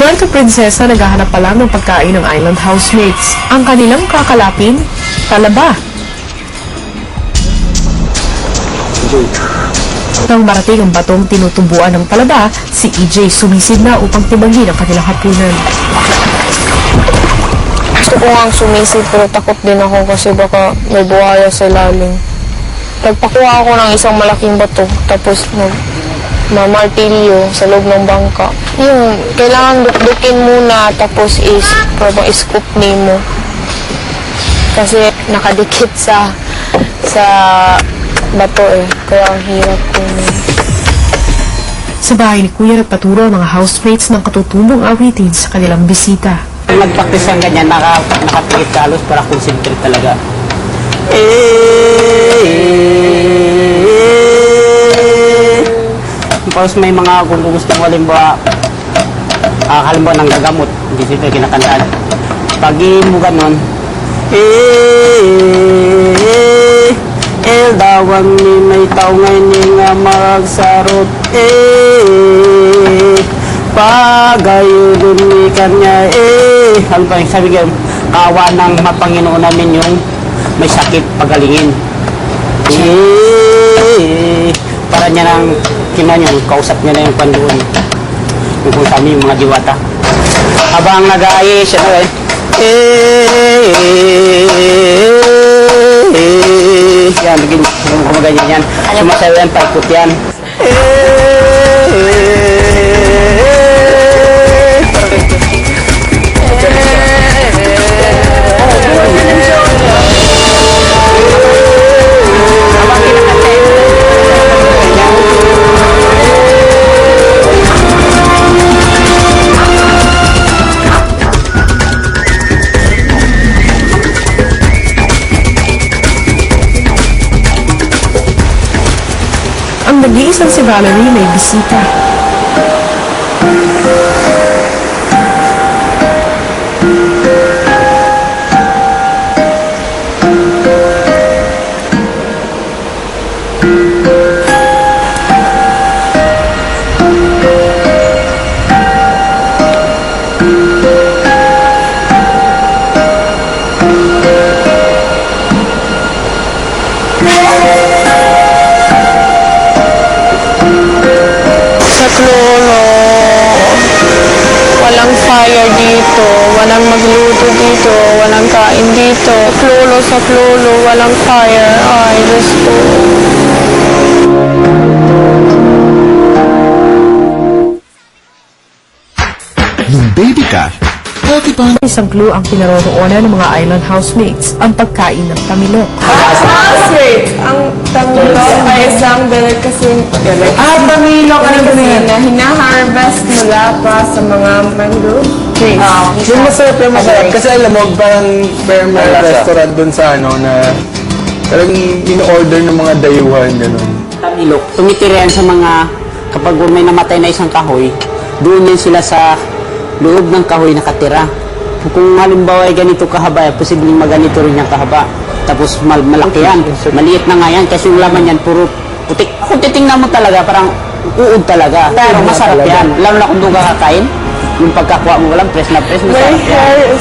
Puerto Princesa naghahanap pa lang ng pagkain ng island housemates. Ang kanilang kakalapin, talaba. Nang marating ang batong tinutubuan ng talaba, si EJ sumisid na upang tibagin ang kanilang hapunan. Gusto ko nga sumisid pero takot din ako kasi baka may buhaya sa ilalim. Nagpakuha ako ng isang malaking bato tapos mamartilyo sa loob ng bangka. Yung kailangan dukdukin muna tapos parang scoop mo. Kasi nakadikit sa bato kaya ang hirap ko. Sa bahay ni Kuya nagpaturo ang mga housemates ng katutubong awitin sa kanilang bisita. Mag-practice ang ganyan, nakatikit ka halos para concentrate talaga. Tapos may mga kung gustong halimbawa ng gagamot, hindi sila kinakantaan. Pag mo ganon, dawang ni may tao ngay ni nga magsarot, pagayudon ni kanya, ano pa yung sabi ko, kawa ng Panginoon namin yung may sakit pagalingin. Para niya nang kinanyang kausap niya na yung pandoon yung kung kami yung mga diwata habang nag-aaye siya na yan, bigyan gumaganyan yan, sumasayo yan, paikot yan. Ang nag-iisang si Valerie may bisita. Lolo, walang fire dito, walang magluto dito, walang kain dito. Sa Lolo, walang fire. Ay, Diyos ko. Nung baby ka, pwede pa Isang clue ang pinaroroonan ng mga island housemates, ang pagkain ng tamilok. Ang tamilok ay isang delicacy. Tamilok, ano ba yan? Na hina-harvest mula pa sa mga mangrove trees. Yung masarap. Kasi alam mo, parang may restaurant dun sa na talagang in-order ng mga dayuhan, gano'n. Tamilok, tumitira yan sa mga kapag may namatay na isang kahoy, doon yan sila sa loob ng kahoy nakatira. Kung halimbawa ay ganito kahaba, posibleng maganito rin yung kahaba. Tapos malaki yan. Maliit na nga yan kasi yung laman yan puro putik. Kung titingnan mo talaga, parang uod talaga. Pero masarap yan. Lalo na kung doon ka kakain, yung pagkakuha mo walang press na press, masarap yan.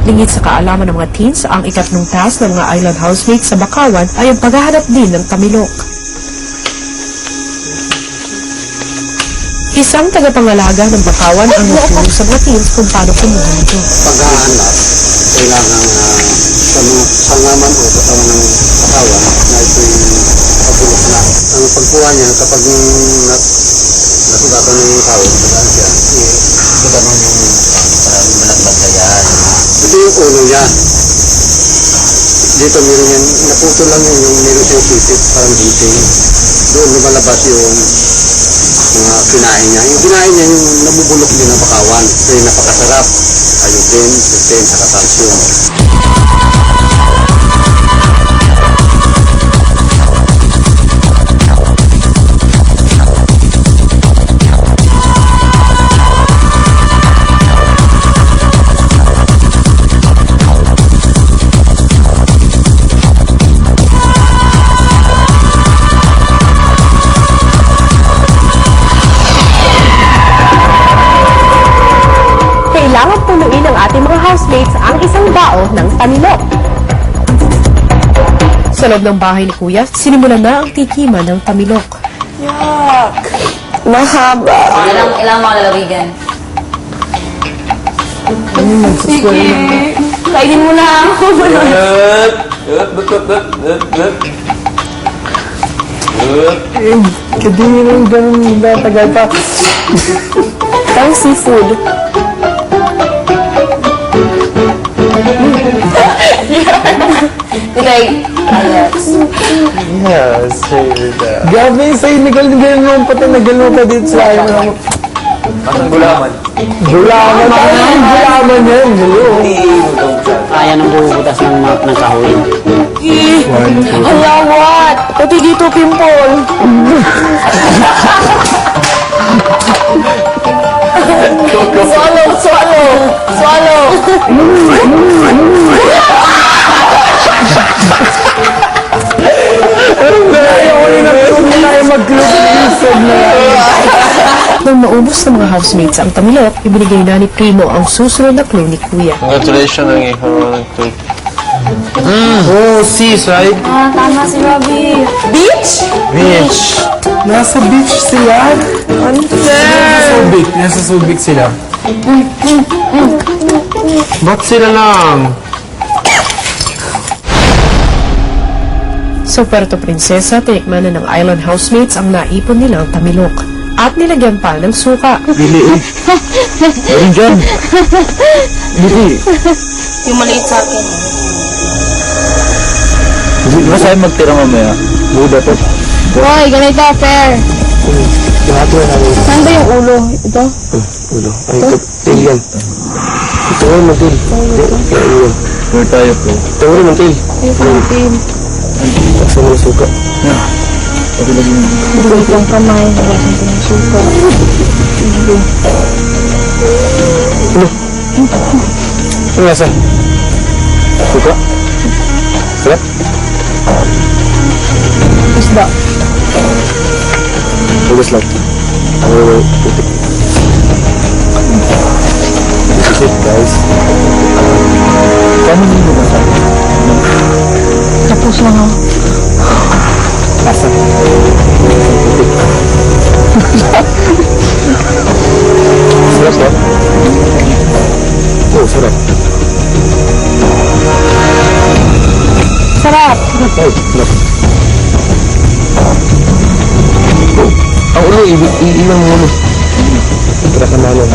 Lingid sa kaalaman ng mga teens, ang ikatlong task ng mga island housemates sa Bakawan ay ang paghahanap din ng tamilok. Isang tagapangalaga ng Bakawan ang nagturo sa mga teens kung paano kumuha nito. Paghahanap, kailangan sa naman o katawan ng katawan na ito'y pabulok na. Ang pagkuha niya, kapag nasugatan na yung tao, pagkaan siya, gano'n yung parang malaglag na yan. Ito yung ulo niya. Dito meron yan, naputo lang yun, yung meron siyang sisip, parang hinting. Doon lumalabas yung mga kinain niya. Yung kinain niya, yung nabubulok din ng Bakawan. Kaya napakasarap. Ayodin, protein, saka calcium. loob ng bahay ni Kuya, sinimulan na ang tikiman ng tamilok. Mahaba. Ilang mga lalawigan? Kainin mo na ako. Kadiri nang ganun ba tagal pa. Pang seafood. Yes, grabe yung sa'yo, nagal mo pa ito, nagal mo pa dito sa akin. Parang gulaman. Gulaman? Parang gulaman yan. Kaya nang bubutas ng kahoy. Hala, what? Pati dito, pimple. Swallow. Nang maubos ng mga housemates ang tamilok, ibinigay na ni Primo ang susunod na clue ni Kuya. Congratulations ang iyong cake. Oh, sis, right? Tama si Robbie. Beach? Beach. Nasa beach sila? Nasa Subic sila. Ba't sila lang? Sa Puerto Princesa, tinikman na ng island housemates ang naipon nilang tamilok at nilagyan pa ng suka. Bili eh. Ayun dyan. Bili. Yung maliit sa akin. Hindi ba sa'yo magtira mamaya? Buda to. Hoy, ganito, fair. Lahat mo namin. Saan ba yung ulo? Ito? Ulo. Ay, ito. Tail yan. Ito nga, mantil. Kaya yun. Where tayo po? Ito nga, mantil. Ayun, Taksa mo yung suka. Bulit lang kamay. Nagasan ko ng suka. Ano nasa? Suka? Sarap? Isda. Tugas lang. Ano putik. This is it, guys. Paano nyo ba sa Tapos lang ako. Asa? Putik. Sarap ba? Oo, sarap. Sarap. Ay, sarap. Ang ulo, iiwan mo ulo. Tara ka naman.